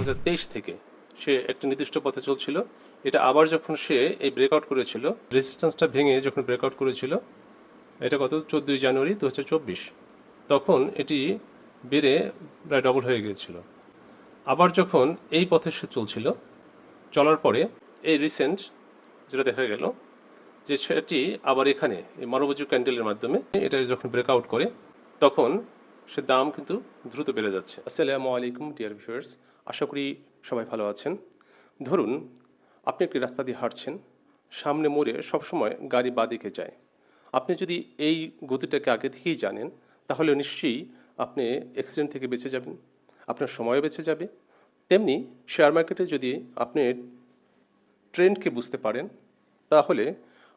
2023 থেকে সে একটা নির্দিষ্ট পথে চলছিল। এটা আবার যখন সে এই ব্রেকআউট করেছিল, রেজিস্ট্যান্সটা ভেঙে যখন ব্রেকআউট করেছিল, এটা কত 14 জানুয়ারি 2024, তখন এটি বেড়ে প্রায় ডবল হয়ে গিয়েছিল। আবার যখন এই পথে সে চলছিল, চলার পরে এই রিসেন্ট যেটা দেখা গেল যে সেটি আবার এখানে এই মানবজু ক্যান্ডেলের মাধ্যমে এটা যখন ব্রেকআউট করে, তখন সে দাম কিন্তু দ্রুত বেড়ে যাচ্ছে। আসসালামু আলাইকুম ডিয়ার ভিউয়ার্স, আশা করি সবাই ভালো আছেন। ধরুন আপনি একটি রাস্তা দিয়ে হাঁটছেন, সামনে মোড়ে সবসময় গাড়ি বাঁদিকে যায়। আপনি যদি এই গতিটাকে আগে থেকেই জানেন, তাহলে নিশ্চয়ই আপনি অ্যাক্সিডেন্ট থেকে বেঁচে যাবেন, আপনার সময়ও বেঁচে যাবে। তেমনি শেয়ার মার্কেটে যদি আপনি ট্রেন্ডকে বুঝতে পারেন, তাহলে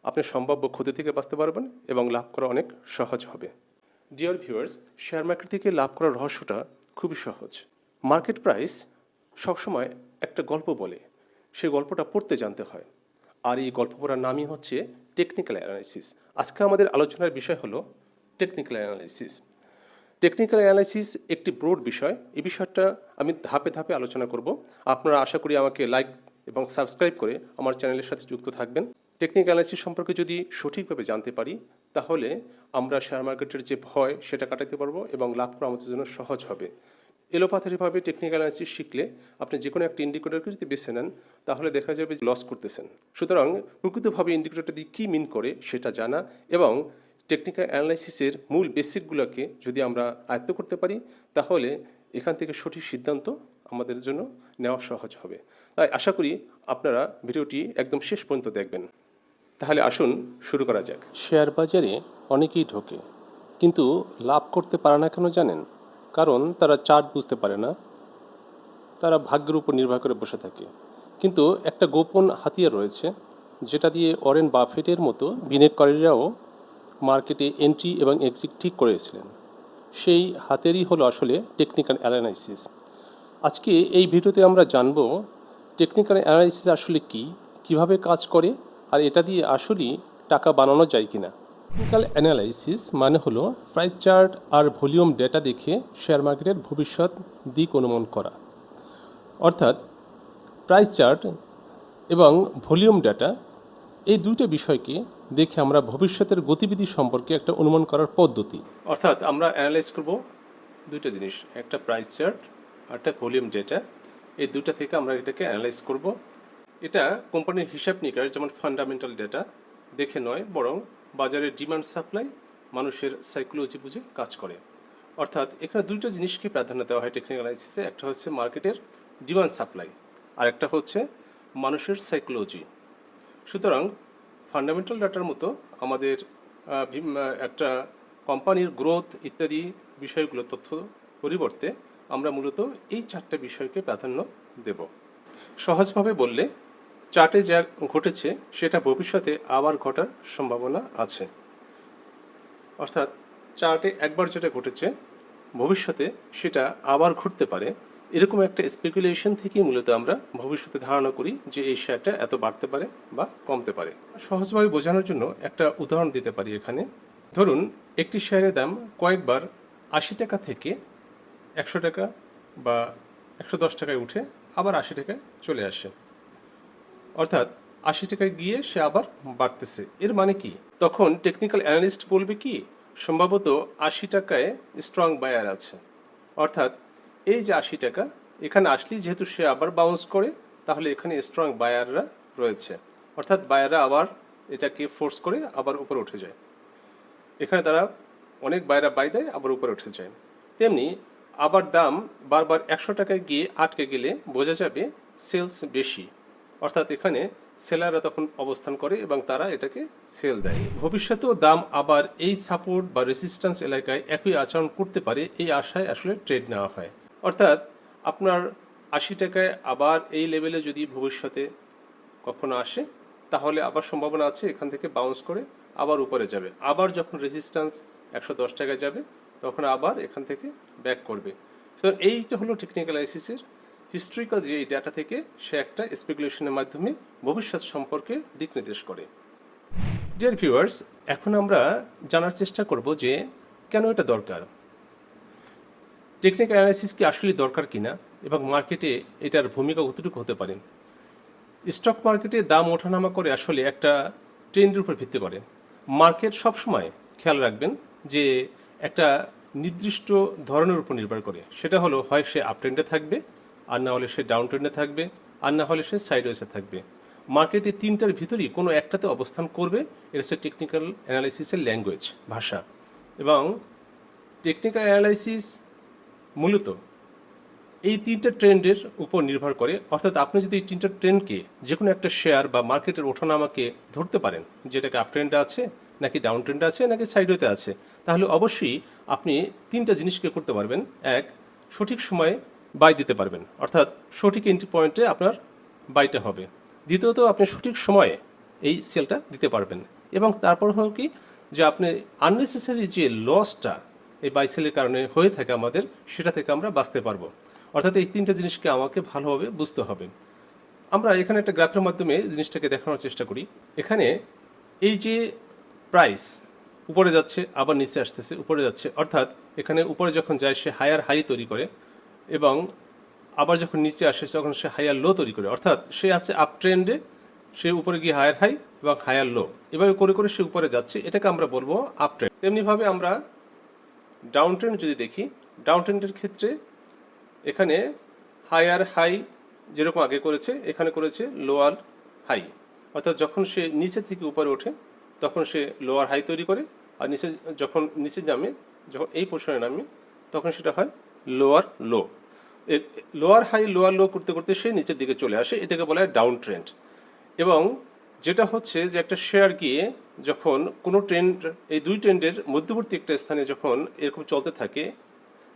আপনি সম্ভাব্য ক্ষতি থেকে বাঁচতে পারবেন এবং লাভ করা অনেক সহজ হবে। ডিয়ার ভিউয়ার্স, শেয়ার মার্কেট থেকে লাভ করার রহস্যটা খুবই সহজ। মার্কেট প্রাইস সবসময় একটা গল্প বলে, সেই গল্পটা পড়তে জানতে হয়। আর এই গল্প পড়ার নামই হচ্ছে টেকনিক্যাল অ্যানালাইসিস। আজকে আমাদের আলোচনার বিষয় হলো টেকনিক্যাল অ্যানালাইসিস। টেকনিক্যাল অ্যানালাইসিস একটি ব্রড বিষয়। এই বিষয়টা আমি ধাপে ধাপে আলোচনা করব। আপনারা আশা করি আমাকে লাইক এবং সাবস্ক্রাইব করে আমার চ্যানেলের সাথে যুক্ত থাকবেন। টেকনিক্যাল অ্যানালাইসিস সম্পর্কে যদি সঠিকভাবে জানতে পারি, তাহলে আমরা শেয়ার মার্কেটের যে ভয় সেটা কাটাতে পারবো এবং লাভ করা আমাদের জন্য সহজ হবে। এলোপাথারিভাবে টেকনিক্যাল অ্যানালাইসিস শিখলে আপনি যে কোনো একটা ইন্ডিকেটরকে যদি বেছে নেন, তাহলে দেখা যাবে যে লস করতেছেন। সুতরাং প্রকৃতভাবে ইন্ডিকেটরটা দিয়ে কী মিন করে সেটা জানা এবং টেকনিক্যাল অ্যানালাইসিসের মূল বেসিকগুলোকে যদি আমরা আয়ত্ত করতে পারি, তাহলে এখান থেকে সঠিক সিদ্ধান্ত আমাদের জন্য নেওয়া সহজ হবে। তাই আশা করি আপনারা ভিডিওটি একদম শেষ পর্যন্ত দেখবেন। তাহলে আসুন শুরু করা যাক। শেয়ার বাজারে অনেকেই ঢোকে, কিন্তু লাভ করতে পারে না কেন জানেন? কারণ তারা চার্ট বুঝতে পারে না, তারা ভাগ্যের উপর নির্ভর করে বসে থাকে। কিন্তু একটা গোপন হাতিয়ার রয়েছে, যেটা দিয়ে ওয়ারেন বাফেটের মতো বিনিয়োগকারীরাও মার্কেটে এন্ট্রি এবং এক্সিট ঠিক করেছিলেন। সেই হাতেরই হলো আসলে টেকনিক্যাল অ্যানালাইসিস। আজকে এই ভিডিওতে আমরা জানব টেকনিক্যাল অ্যানালাইসিস আসলে কী, কীভাবে কাজ করে, আর এটা দিয়ে আসলেই টাকা বানানো যায় কিনা। টেকনিক্যাল অ্যানালাইসিস মানে হলো প্রাইস চার্ট আর ভলিউম ডেটা দেখে শেয়ার মার্কেটের ভবিষ্যৎ দিক অনুমান করা। অর্থাৎ প্রাইস চার্ট এবং ভলিউম ডেটা, এই দুইটা বিষয়কে দেখে আমরা ভবিষ্যতের গতিবিধি সম্পর্কে একটা অনুমান করার পদ্ধতি। অর্থাৎ আমরা অ্যানালাইজ করব দুইটা জিনিস, একটা প্রাইস চার্ট আর একটা ভলিউম ডেটা। এই দুইটা থেকে আমরা এটাকে অ্যানালাইজ করব। এটা কোম্পানির হিসাব নিকাশ, যেমন ফান্ডামেন্টাল ডেটা দেখে নয়, বরং বাজারের ডিমান্ড সাপ্লাই, মানুষের সাইকোলজি বুঝে কাজ করে। অর্থাৎ এখানে দুইটা জিনিসকে প্রাধান্য দেওয়া হয় টেকনিক্যাল অ্যানালাইসিসে। একটা হচ্ছে মার্কেটের ডিমান্ড সাপ্লাই, আর একটা হচ্ছে মানুষের সাইকোলজি। সুতরাং ফান্ডামেন্টাল ডাটার মতো আমাদের একটা কোম্পানির গ্রোথ ইত্যাদি বিষয়গুলো তথ্য পরিবর্তে আমরা মূলত এই চারটা বিষয়কে প্রাধান্য দেব। সহজভাবে বললে, চার্টে যা ঘটেছে সেটা ভবিষ্যতে আবার ঘটার সম্ভাবনা আছে। অর্থাৎ চার্টে একবার যেটা ঘটেছে, ভবিষ্যতে সেটা আবার ঘটতে পারে। এরকম একটা স্পেকুলেশন থেকেই মূলত আমরা ভবিষ্যতে ধারণা করি যে এই শেয়ারটা এত বাড়তে পারে বা কমতে পারে। সহজভাবে বোঝানোর জন্য একটা উদাহরণ দিতে পারি এখানে। ধরুন একটি শেয়ারের দাম কয়েকবার 80 টাকা থেকে 100 টাকা বা 110 টাকায় উঠে আবার 80 টাকায় চলে আসে। অর্থাৎ 80 টাকায় গিয়ে সে আবার বাড়তেছে। এর মানে কি? তখন টেকনিক্যাল অ্যানালিস্ট বলবে কি, সম্ভবত 80 টাকায় স্ট্রং বায়ার আছে। অর্থাৎ এই যে 80 টাকা, এখানে আসলেই যেহেতু সে আবার বাউন্স করে, তাহলে এখানে স্ট্রং বায়াররা রয়েছে। অর্থাৎ বায়াররা আবার এটাকে ফোর্স করে আবার উপরে উঠে যায়। এখানে তারা অনেক বায়াররা বাই দেয়, আবার উপরে উঠে যায়। তেমনি আবার দাম বারবার 100 টাকায় গিয়ে আটকে গেলে বোঝা যাবে সেলস বেশি। অর্থাৎ এখানে সেলাররা তখন অবস্থান করে এবং তারা এটাকে সেল দেয়। ভবিষ্যতেও দাম আবার এই সাপোর্ট বা রেসিস্ট্যান্স এলাকায় একই আচরণ করতে পারে, এই আশায় আসলে ট্রেড নেওয়া হয়। অর্থাৎ আপনার 80 টাকায় আবার এই লেভেলে যদি ভবিষ্যতে কখনো আসে, তাহলে আবার সম্ভাবনা আছে এখান থেকে বাউন্স করে আবার উপরে যাবে। আবার যখন রেজিস্ট্যান্স 110 টাকায় যাবে, তখন আবার এখান থেকে ব্যাক করবে। তো এইটা হলো টেকনিক্যাল অ্যানালাইসিসের হিস্ট্রিক্যাল যে এই ডাটা থেকে সে একটা স্পেকুলেশনের মাধ্যমে ভবিষ্যৎ সম্পর্কে দিক নির্দেশ করে। ডিয়ার ভিউয়ার্স, এখন আমরা জানার চেষ্টা করব যে কেন এটা দরকার। টেকনিক্যাল অ্যানালাইসিস কি আসলে দরকার কিনা, এবং মার্কেটে এটার ভূমিকা কতটুকু হতে পারে। স্টক মার্কেটে দাম ওঠানামা করে আসলে একটা ট্রেন্ডের উপর ভিত্তি করে। মার্কেট সবসময় খেয়াল রাখবেন যে একটা নির্দিষ্ট ধরনের উপর নির্ভর করে, সেটা হলো হয় সে আপ ট্রেন্ডে থাকবে, আর না হলে সে ডাউন ট্রেন্ডে থাকবে, আর না হলে সে সাইডওয়েজে থাকবে। মার্কেটে তিনটার ভিতরেই কোনো একটাতে অবস্থান করবে। এটা হচ্ছে টেকনিক্যাল অ্যানালাইসিসের ল্যাঙ্গুয়েজ, ভাষা। এবং টেকনিক্যাল অ্যানালাইসিস মূলত এই তিনটা ট্রেন্ডের উপর নির্ভর করে। অর্থাৎ আপনি যদি এই তিনটা ট্রেন্ডকে যে কোনো একটা শেয়ার বা মার্কেটের ওঠানামাকে ধরতে পারেন, যেটাকে আপ ট্রেন্ডে আছে নাকি ডাউন ট্রেন্ডে আছে নাকি সাইডওয়েতে আছে, তাহলে অবশ্যই আপনি তিনটা জিনিসকে করতে পারবেন। এক, সঠিক সময়ে বাই দিতে পারবেন, অর্থাৎ সঠিক এন্ট্রি পয়েন্টে আপনার বাইটা হবে। দ্বিতীয়ত, আপনি সঠিক সময়ে এই সেলটা দিতে পারবেন। এবং তারপর হলো কি, যে আপনি আননেসেসারি যে লসটা এই বাই সেলের কারণে হয়ে থাকে আমাদের, সেটা থেকে আমরা বাঁচতে পারবো। অর্থাৎ এই তিনটা জিনিসকে আমাকে ভালোভাবে বুঝতে হবে। আমরা এখানে একটা গ্রাফের মাধ্যমে জিনিসটাকে দেখানোর চেষ্টা করি। এখানে এই যে প্রাইস উপরে যাচ্ছে আবার নিচে আসতেছে, উপরে যাচ্ছে, অর্থাৎ এখানে উপরে যখন যায় সে হায়ার হাই তৈরি করে, এবং আবার যখন নিচে আসে তখন সে হায়ার লো তৈরি করে। অর্থাৎ সে আছে আপ ট্রেন্ডে, সে উপরে গিয়ে হায়ার হাই এবং হায়ার লো, এভাবে করে করে সে উপরে যাচ্ছে, এটাকে আমরা বলবো আপ ট্রেন্ড। তেমনিভাবে আমরা ডাউন ট্রেন্ড যদি দেখি, ডাউন ট্রেন্ডের ক্ষেত্রে এখানে হায়ার হাই যেরকম আগে করেছে, এখানে করেছে লোয়ার হাই। অর্থাৎ যখন সে নিচে থেকে উপরে ওঠে তখন সে লোয়ার হাই তৈরি করে, আর যখন নিচে নামে, যখন এই পোর্শনে নামে, তখন সেটা হয় lower low. Lower high lower low করতে করতে সে নিচের দিকে চলে আসে, এটাকে বলা হয় ডাউন ট্রেন্ড। এবং যেটা হচ্ছে যে একটা শেয়ার গিয়ে যখন কোনো ট্রেন্ড, এই দুই ট্রেন্ডের মধ্যবর্তী একটা স্থানে যখন এরকম চলতে থাকে,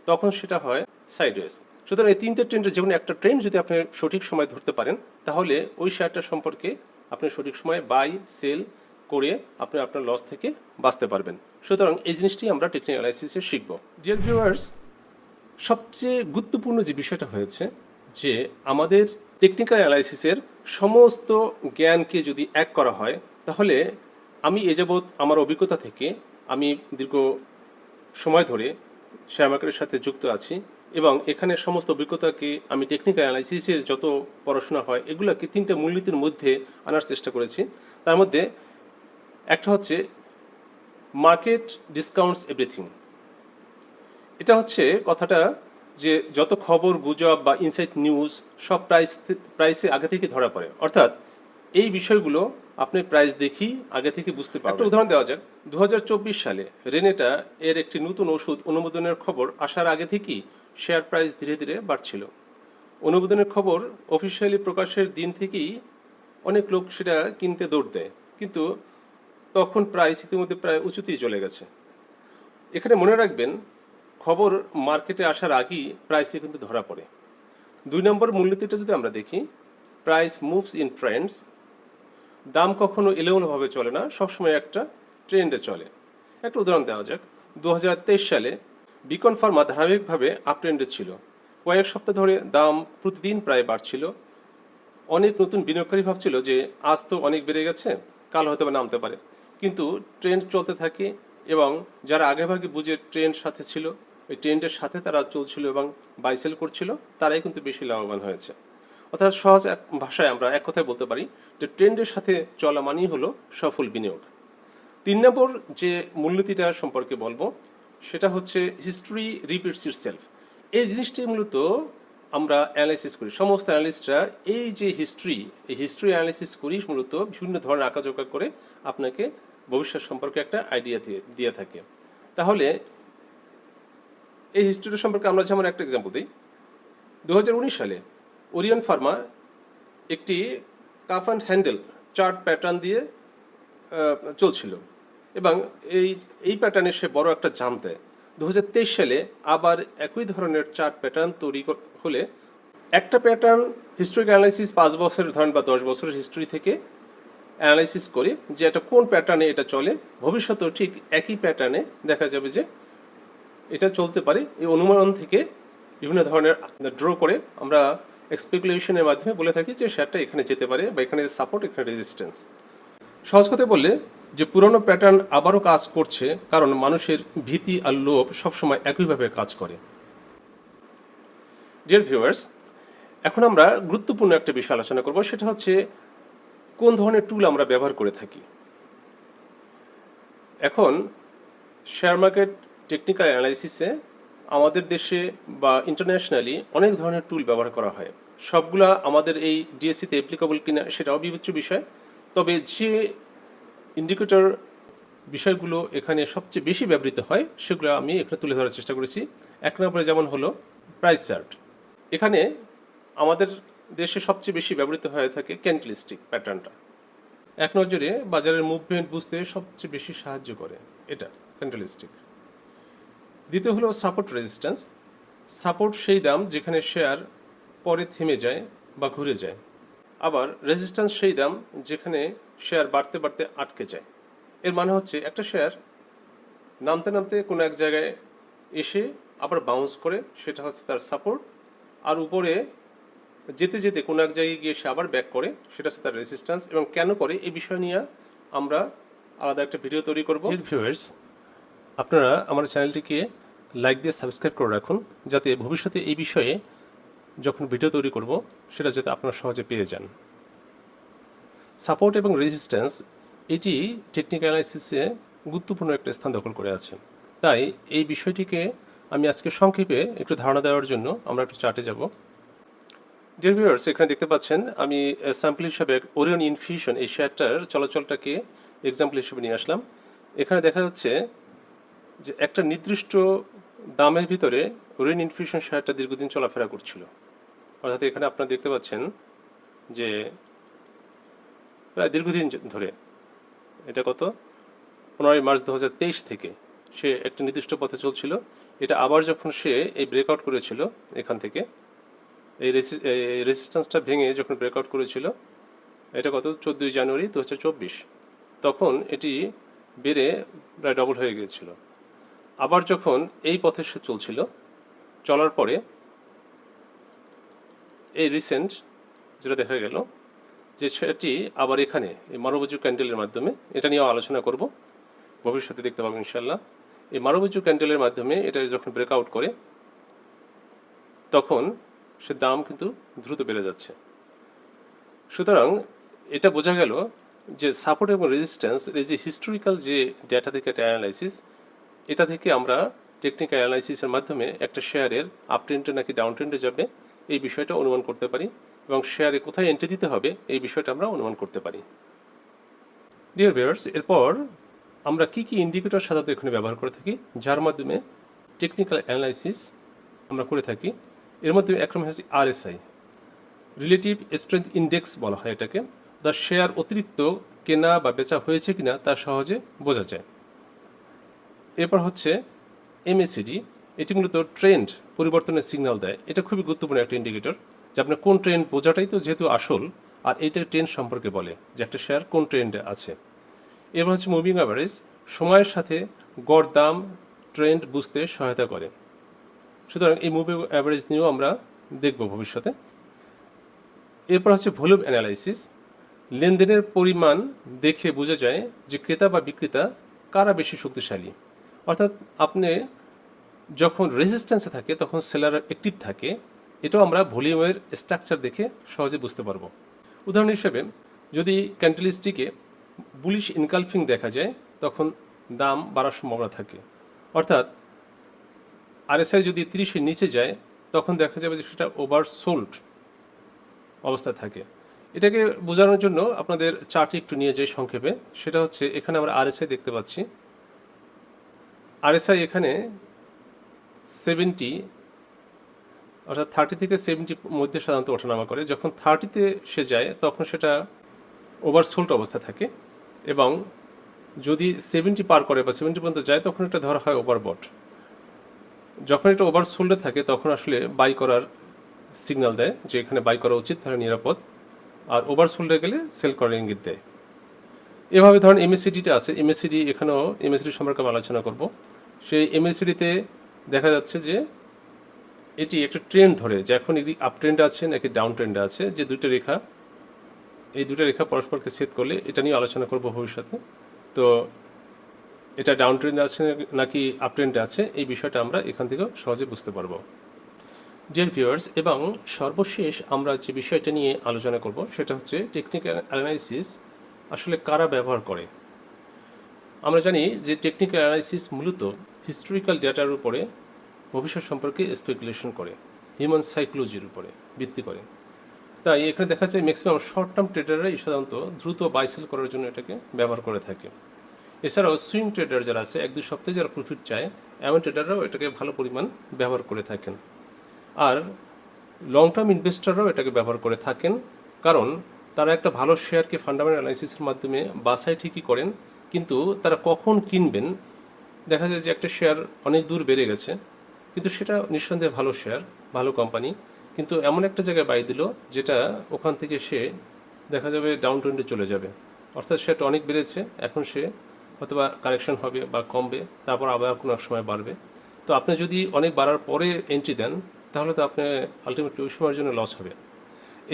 তখন সেটা হয় সাইডওয়েজ। সুতরাং এই তিনটে ট্রেন্ডের যে কোনো একটা ট্রেন্ড যদি আপনি সঠিক সময় ধরতে পারেন, তাহলে ওই শেয়ারটা সম্পর্কে আপনি সঠিক সময় বাই সেল করে আপনি আপনার লস থেকে বাঁচতে পারবেন। সুতরাং এই জিনিসটি আমরা টেকনিক্যাল অ্যানালাইসিসে শিখব। ডিয়ার ভিউয়ার্স, সবচেয়ে গুরুত্বপূর্ণ যে বিষয়টা হয়েছে যে আমাদের টেকনিক্যাল অ্যানালাইসিসের সমস্ত জ্ঞানকে যদি এক করা হয়, তাহলে আমি এ যাবৎ আমার অভিজ্ঞতা থেকে আমি দীর্ঘ সময় ধরে শেয়ার মার্কেটের সাথে যুক্ত আছি, এবং এখানে সমস্ত অভিজ্ঞতাকে আমি টেকনিক্যাল অ্যানালাইসিসের যত পড়াশোনা হয় এগুলোকে তিনটে মূলনীতির মধ্যে আনার চেষ্টা করেছি। তার মধ্যে একটা হচ্ছে মার্কেট ডিসকাউন্টস এভরিথিং। এটা হচ্ছে কথাটা যে যত খবর গুজব বা ইনসাইড নিউজ সব প্রাইসে আগে থেকে ধরা পড়ে। অর্থাৎ এই বিষয়গুলো আপনি প্রাইস দেখি আগে থেকে বুঝতে পারবেন। একটা উদাহরণ দেওয়া যাক, 2024 সালে রেনেটা এর একটি নতুন ওষুধ অনুমোদনের খবর আসার আগে থেকেই শেয়ার প্রাইস ধীরে ধীরে বাড়ছিল। অনুমোদনের খবর অফিসিয়ালি প্রকাশের দিন থেকেই অনেক লোক সেটা কিনতে দৌড় দেয়, কিন্তু তখন প্রাইস ইতিমধ্যে প্রায় উঁচুতেই চলে গেছে। এখানে মনে রাখবেন, খবর মার্কেটে আসার আগেই প্রাইসে কিন্তু ধরা পড়ে। 2 নম্বর মূলনীতিটা যদি আমরা দেখি, প্রাইস মুভস ইন ট্রেন্ডস। দাম কখনো এলোমেলোভাবে চলে না, সবসময় একটা ট্রেন্ডে চলে। একটা উদাহরণ দেওয়া যাক, 2023 সালে বিকন ফার্মা ধারাবাহিকভাবে আপ ট্রেন্ডে ছিল। কয়েক সপ্তাহ ধরে দাম প্রতিদিন প্রায় বাড়ছিল। অনেক নতুন বিনিয়োগকারী ভাবছিল যে আজ তো অনেক বেড়ে গেছে, কাল হয়তো বা নামতে পারে। কিন্তু ট্রেন্ড চলতে থাকে, এবং যারা আগেভাগে বুঝে ট্রেন্ড সাথে ছিল, ওই ট্রেন্ডের সাথে তারা চলছিল এবং বাইসেল করছিল, তারাই কিন্তু বেশি লাভবান হয়েছে। অর্থাৎ সহজ এক ভাষায় আমরা এক কথায় বলতে পারি যে ট্রেন্ডের সাথে চলা মানেই হলো সফল বিনিয়োগ। 3 নম্বর যে মূলনীতিটা সম্পর্কে বলবো, সেটা হচ্ছে হিস্ট্রি রিপিটস ইটসেলফ। এই জিনিসটি মূলত আমরা অ্যানালাইসিস করি, সমস্ত অ্যানালিস্টরা এই যে হিস্ট্রি অ্যানালাইসিস করি মূলত বিভিন্ন ধরনের আঁকাজোকা করে আপনাকে ভবিষ্যৎ সম্পর্কে একটা আইডিয়া দিয়ে থাকে। তাহলে এই হিস্ট্রিটা সম্পর্কে আমরা যেমন একটা এক্সাম্পল দিই, 2019 সালে ওরিয়ন ফার্মা একটি calf and handle chart pattern দিয়ে চলছিল, এবং এই প্যাটার্নে সে বড় একটা জাম্প দেয়। 2023 সালে আবার একই ধরনের চার্ট প্যাটার্ন তৈরি হলে একটা প্যাটার্ন হিস্ট্রিক অ্যানালাইসিস 5 বছরের ধরেন বা 10 বছরের হিস্ট্রি থেকে অ্যানালাইসিস করে যে এটা কোন প্যাটার্নে এটা চলে, ভবিষ্যতেও ঠিক একই প্যাটার্নে দেখা যাবে যে এটা চলতে পারে। এই অনুমান থেকে বিভিন্ন ধরনের ড্র করে আমরা স্পেকুলেশনের মাধ্যমে বলে থাকি যে শেয়ারটা এখানে যেতে পারে, বা এখানে সাপোর্ট, এখানে রেজিস্ট্যান্স। সহজ কথা বললে যে পুরনো প্যাটার্ন আবারও কাজ করছে, কারণ মানুষের ভীতি আর লোভ সবসময় একইভাবে কাজ করে। ডিয়ার ভিউয়ার্স, এখন আমরা গুরুত্বপূর্ণ একটা বিষয় আলোচনা করব, সেটা হচ্ছে কোন ধরনের টুল আমরা ব্যবহার করে থাকি। এখন শেয়ার মার্কেট টেকনিক্যাল অ্যানালাইসিসে আমাদের দেশে বা ইন্টারন্যাশনালি অনেক ধরনের টুল ব্যবহার করা হয়। সবগুলা আমাদের এই ডিএসসিতে অ্যাপ্লিকেবল কিনা সেটাও বিবেচ্য বিষয়। তবে যে ইন্ডিকেটর বিষয়গুলো এখানে সবচেয়ে বেশি ব্যবহৃত হয় সেগুলো আমি এখানে তুলে ধরার চেষ্টা করেছি। এক নম্বরে যেমন হলো প্রাইস চার্ট। এখানে আমাদের দেশে সবচেয়ে বেশি ব্যবহৃত হয়ে থাকে ক্যান্ডেলস্টিক প্যাটার্নটা। এক নজরে বাজারের মুভমেন্ট বুঝতে সবচেয়ে বেশি সাহায্য করে এটা ক্যান্ডেলস্টিক। দ্বিতীয় হলো সাপোর্ট রেজিস্ট্যান্স। সাপোর্ট সেই দাম যেখানে শেয়ার পরে থেমে যায় বা ঘুরে যায়, আবার রেজিস্ট্যান্স সেই দাম যেখানে শেয়ার বাড়তে বাড়তে আটকে যায়। এর মানে হচ্ছে একটা শেয়ার নামতে নামতে কোনো এক জায়গায় এসে আবার বাউন্স করে, সেটা হচ্ছে তার সাপোর্ট, আর উপরে যেতে যেতে কোনো এক জায়গায় গিয়ে সে আবার ব্যাক করে, সেটা হচ্ছে তার রেজিস্ট্যান্স। এবং কেন করে এই বিষয় নিয়ে আমরা আলাদা একটা ভিডিও তৈরি করব। ভিউয়ার্স, আপনারা আমার চ্যানেলটিকে লাইক দিয়ে সাবস্ক্রাইব করে রাখুন, যাতে ভবিষ্যতে এই বিষয়ে যখন ভিডিও তৈরি করব সেটা যাতে আপনারা সহজে পেয়ে যান। সাপোর্ট এবং রেজিস্ট্যান্স এটি টেকনিক্যাল অ্যানালাইসিসে গুরুত্বপূর্ণ একটা স্থান দখল করে আছে। তাই এই বিষয়টিকে আমি আজকে সংক্ষেপে একটু ধারণা দেওয়ার জন্য আমরা একটু চার্টে যাব। ডিয়ার ভিউয়ার্স, এখানে দেখতে পাচ্ছেন আমি স্যাম্পল হিসাবে ওরিয়ন ইনফিউশন এই শেয়ারটার চলাচলটাকে এক্সাম্পল হিসেবে নিয়ে আসলাম। এখানে দেখা যাচ্ছে যে একটা নির্দিষ্ট দামের ভিতরে ওরিয়ন ইনফিউশন শেয়ারটা দীর্ঘদিন চলাফেরা করছিল। অর্থাৎ এখানে আপনারা দেখতে পাচ্ছেন যে প্রায় দীর্ঘদিন ধরে, এটা কত 15 মার্চ 2023 থেকে সে একটা নির্দিষ্ট পথে চলছিল। এটা আবার যখন সে এই ব্রেকআউট করেছিল এখান থেকে, এই রেজিস্ট্যান্সটা ভেঙে যখন ব্রেকআউট করেছিল, এটা কত 14 জানুয়ারি 2024, তখন এটি বেড়ে প্রায় ডবল হয়ে গিয়েছিল। আবার যখন এই পথে সে চলছিল, চলার পরে এই রিসেন্ট যেটা দেখা গেল যে সেটি আবার এখানে এই মারুবুজু ক্যান্ডেলের মাধ্যমে, এটা নিয়েও আলোচনা করব ভবিষ্যতে, দেখতে পাবেন ইনশাল্লাহ। এই মারুবুজু ক্যান্ডেলের মাধ্যমে এটা যখন ব্রেকআউট করে তখন সে দাম কিন্তু দ্রুত বেড়ে যাচ্ছে। সুতরাং এটা বোঝা গেল যে সাপোর্ট এবং রেজিস্ট্যান্স এই যে হিস্টোরিক্যাল যে ডেটা থেকে একটা অ্যানালাইসিস, এটা থেকে আমরা টেকনিক্যাল অ্যানালাইসিসের মাধ্যমে একটা শেয়ারের আপ ট্রেন্ডে নাকি ডাউন ট্রেন্ডে যাবে এই বিষয়টা অনুমান করতে পারি, এবং শেয়ারে কোথায় এন্ট্রি দিতে হবে এই বিষয়টা আমরা অনুমান করতে পারি। ডিয়ার ভিউয়ার্স, এরপর আমরা কি কি ইন্ডিকেটর সাধারণত এখানে ব্যবহার করে থাকি যার মাধ্যমে টেকনিক্যাল অ্যানালাইসিস আমরা করে থাকি। এর মধ্যে এক নম্বর হচ্ছে আরএসআই, রিলেটিভ স্ট্রেংথ ইন্ডেক্স বলা হয় এটাকে। তার শেয়ার অতিরিক্ত কেনা বা বেচা হয়েছে কিনা তা সহজে বোঝা যায়। এরপর হচ্ছে এমএসিডি, এটি মূলত ট্রেন্ড পরিবর্তনের সিগন্যাল দেয়। এটা খুবই গুরুত্বপূর্ণ একটা ইন্ডিকেটর, যে আপনার কোন ট্রেন্ড বোঝাটাই তো যেহেতু আসল, আর এইটা ট্রেন্ড সম্পর্কে বলে যে একটা শেয়ার কোন ট্রেন্ডে আছে। এবার হচ্ছে মুভিং অ্যাভারেজ, সময়ের সাথে গড় দাম ট্রেন্ড বুঝতে সহায়তা করে। সুতরাং এই মুভিং অ্যাভারেজ নিয়েও আমরা দেখব ভবিষ্যতে। এরপর হচ্ছে ভলিউম অ্যানালাইসিস, লেনদেনের পরিমাণ দেখে বোঝা যায় যে ক্রেতা বা বিক্রেতা কারা বেশি শক্তিশালী। অর্থাৎ আপনি যখন রেজিস্ট্যান্সে থাকে তখন সেলার অ্যাক্টিভ থাকে, এটাও আমরা ভলিউমের স্ট্রাকচার দেখে সহজে বুঝতে পারবো। উদাহরণ হিসেবে যদি ক্যান্ডেলস্টিকে বুলিশ ইনকালফিং দেখা যায় তখন দাম বাড়ার সম্ভাবনা থাকে। অর্থাৎ আরএসআই যদি 30-এর নিচে যায় তখন দেখা যাবে যে সেটা ওভারসোল্ড অবস্থায় থাকে। এটাকে বোঝানোর জন্য আপনাদের চার্টে একটু নিয়ে যাই সংক্ষেপে। সেটা হচ্ছে এখানে আমরা আরএসআই দেখতে পাচ্ছি। আরএসআই এখানে 70, অর্থাৎ 30 থেকে 70 মধ্যে সাধারণত ওঠানামা করে। যখন 30-তে সে যায় তখন সেটা ওভারসোল্ড অবস্থা থাকে, এবং যদি 70 পার করে বা 70 পর্যন্ত যায় তখন এটা ধরা হয় ওভারবট। যখন এটা ওভারসোল্ডে থাকে তখন আসলে বাই করার সিগন্যাল দেয় যে এখানে বাই করা উচিত, তাহলে নিরাপদ, আর ওভারসোল্ডে গেলে সেল করার ইঙ্গিত দেয়। এভাবে ধরেন এমএসিডিটা আছে, এমএসিডি, এখানেও এমএসিডি সম্পর্কে আমি আলোচনা করব। সেই এমএসিডিতে দেখা যাচ্ছে যে এটি একটা ট্রেন্ড ধরে যে এখন এটি আপ ট্রেন্ডে আছে নাকি ডাউন ট্রেন্ডে আছে, যে দুটো রেখা, এই দুটো রেখা পরস্পরকে ছেদ করলে, এটা নিয়ে আলোচনা করব ভবিষ্যতে। তো এটা ডাউন ট্রেন্ডে আছে নাকি আপ ট্রেন্ডে আছে এই বিষয়টা আমরা এখান থেকেও সহজে বুঝতে পারবো। ডিয়ার ভিউয়ার্স, এবং সর্বশেষ আমরা যে বিষয়টা নিয়ে আলোচনা করব সেটা হচ্ছে টেকনিক্যাল অ্যানালাইসিস আসলে কারা ব্যবহার করে। আমরা জানি যে টেকনিক্যাল অ্যানালাইসিস মূলত হিস্টোরিক্যাল ডেটার উপরে ভবিষ্যৎ সম্পর্কে স্পেকুলেশন করে, হিউম্যান সাইকোলজির উপরে ভিত্তি করে। তাই এখানে দেখা যায় ম্যাক্সিমাম শর্ট টার্ম ট্রেডাররাই সাধারণত দ্রুত বাই সেল করার জন্য এটাকে ব্যবহার করে থাকে। এছাড়াও সুইং ট্রেডার যারা আছে, 1-2 সপ্তাহে যারা প্রফিট চায়, এমন ট্রেডাররাও এটাকে ভালো পরিমাণ ব্যবহার করে থাকেন। আর লং টার্ম ইনভেস্টররাও এটাকে ব্যবহার করে থাকেন, কারণ তারা একটা ভালো শেয়ারকে ফান্ডামেন্টাল অ্যানালাইসিসের মাধ্যমে বাছাই ঠিকই করেন, কিন্তু তারা কখন কিনবেন, দেখা যায় যে একটা শেয়ার অনেক দূর বেড়ে গেছে, কিন্তু সেটা নিঃসন্দেহে ভালো শেয়ার, ভালো কোম্পানি, কিন্তু এমন একটা জায়গায় বাই দিল যেটা ওখান থেকে সে দেখা যাবে ডাউন ট্রেন্ডে চলে যাবে। অর্থাৎ সেটা অনেক বেড়েছে, এখন সে হয়তোবা কারেকশন হবে বা কমবে, তারপর আবার কোনো এক সময় বাড়বে। তো আপনি যদি অনেক বাড়ার পরে এন্ট্রি দেন, তাহলে তো আপনি আলটিমেটলি ওই সময়ের জন্য লস হবে।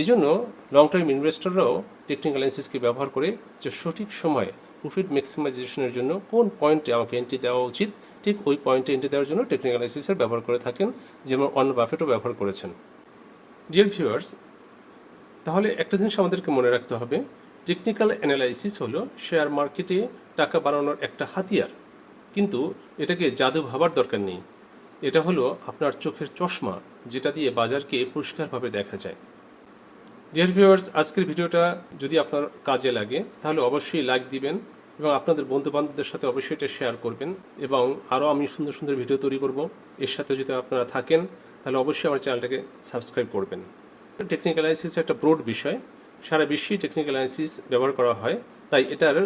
এই জন্য লং টার্ম ইনভেস্টররাও টেকনিক্যাল অ্যানালাইসিসকে ব্যবহার করে যে সঠিক সময়ে প্রফিট ম্যাক্সিমাইজেশনের জন্য কোন পয়েন্টে আমাকে এন্ট্রি দেওয়া উচিত, ঠিক ওই পয়েন্টে এন্ট্রি দেওয়ার জন্য টেকনিক্যাল অ্যানালাইসিসের ব্যবহার করে থাকেন, যেমন ওয়ারেন বাফেটও ব্যবহার করেছেন। ডিয়ার ভিউয়ার্স, তাহলে একটা জিনিস আমাদেরকে মনে রাখতে হবে, টেকনিক্যাল অ্যানালাইসিস হলো শেয়ার মার্কেটে টাকা বাড়ানোর একটা হাতিয়ার, কিন্তু এটাকে জাদু ভাবার দরকার নেই। এটা হলো আপনার চোখের চশমা, যেটা দিয়ে বাজারকে পরিষ্কারভাবে দেখা যায়। ডিয়ার ভিউয়ার্স, আজকের ভিডিওটা যদি আপনার কাজে লাগে তাহলে অবশ্যই লাইক দিবেন এবং আপনাদের বন্ধুবান্ধবদের সাথে অবশ্যই এটা শেয়ার করবেন, এবং আরও আমি সুন্দর সুন্দর ভিডিও তৈরি করব। এর সাথে যদি আপনারা থাকেন তাহলে অবশ্যই আমার চ্যানেলটাকে সাবস্ক্রাইব করবেন। টেকনিক্যাল অ্যানালাইসিস একটা ব্রড বিষয়, সারা বিশ্বেই টেকনিক্যাল অ্যানালাইসিস ব্যবহার করা হয়, তাই এটার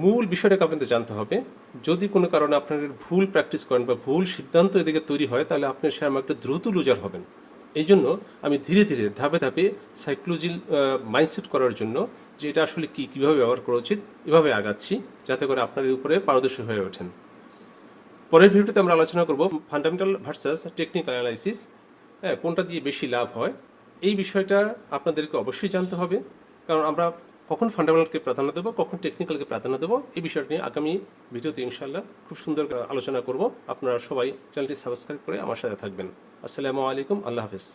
মূল বিষয়টাকে আপনাদের জানতে হবে। যদি কোনো কারণে আপনার ভুল প্র্যাকটিস করেন বা ভুল সিদ্ধান্ত এদিকে তৈরি হয়, তাহলে আপনি শেয়ার মার্কেটে দ্রুত লুজার হবেন। এই জন্য আমি ধীরে ধীরে ধাপে ধাপে সাইকোলজি মাইন্ডসেট করার জন্য যে এটা আসলে কীভাবে ব্যবহার করা উচিত, এভাবে আগাচ্ছি, যাতে করে আপনার এর উপরে পারদর্শী হয়ে ওঠেন। পরের ভিডিওতে আমরা আলোচনা করব ফান্ডামেন্টাল ভার্সাস টেকনিক্যাল অ্যানালাইসিস, কোনটা দিয়ে বেশি লাভ হয়। এই বিষয়টা আপনাদেরকে অবশ্যই জানতে হবে, কারণ আমরা কখন ফান্ডামেন্টালকে প্রাধান্য দেবো, কখন টেকনিক্যালকে প্রাধান্য দেবো, এই বিষয়টা নিয়ে আগামী ভিডিওতে ইনশাল্লাহ খুব সুন্দর আলোচনা করব। আপনারা সবাই চ্যানেলটি সাবস্ক্রাইব করে আমার সাথে থাকবেন। আসসালামু আলাইকুম, আল্লাহ হাফেজ।